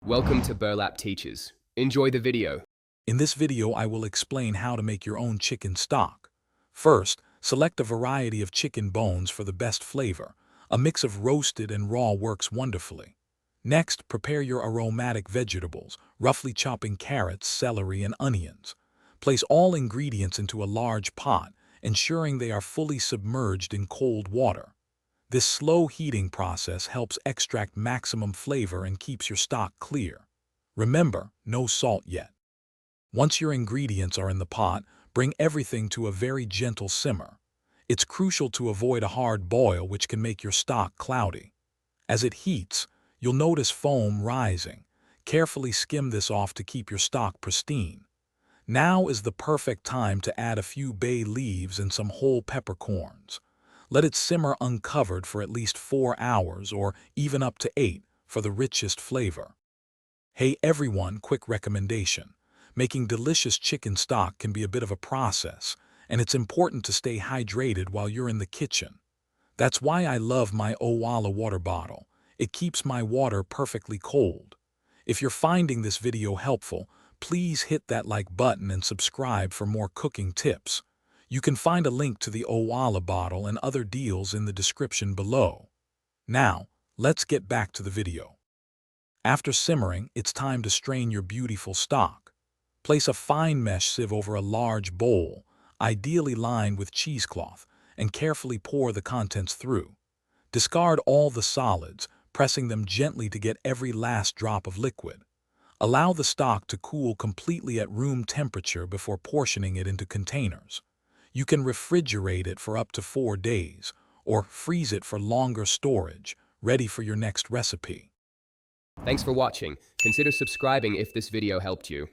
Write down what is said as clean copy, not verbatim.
Welcome to Burlap Teachers. Enjoy the video. In this video, I will explain how to make your own chicken stock. First, select a variety of chicken bones for the best flavor. A mix of roasted and raw works wonderfully. Next, prepare your aromatic vegetables, roughly chopping carrots, celery, and onions. Place all ingredients into a large pot, ensuring they are fully submerged in cold water. This slow heating process helps extract maximum flavor and keeps your stock clear. Remember, no salt yet. Once your ingredients are in the pot, bring everything to a very gentle simmer. It's crucial to avoid a hard boil, which can make your stock cloudy. As it heats, you'll notice foam rising. Carefully skim this off to keep your stock pristine. Now is the perfect time to add a few bay leaves and some whole peppercorns. Let it simmer uncovered for at least 4 hours or even up to 8 for the richest flavor. Hey everyone, quick recommendation. Making delicious chicken stock can be a bit of a process, and it's important to stay hydrated while you're in the kitchen. That's why I love my Owala water bottle. It keeps my water perfectly cold. If you're finding this video helpful, please hit that like button and subscribe for more cooking tips. You can find a link to the Owala bottle and other deals in the description below. Now, let's get back to the video. After simmering, it's time to strain your beautiful stock. Place a fine mesh sieve over a large bowl, ideally lined with cheesecloth, and carefully pour the contents through. Discard all the solids, pressing them gently to get every last drop of liquid. Allow the stock to cool completely at room temperature before portioning it into containers. You can refrigerate it for up to 4 days, or freeze it for longer storage, ready for your next recipe. Thanks for watching. Consider subscribing if this video helped you.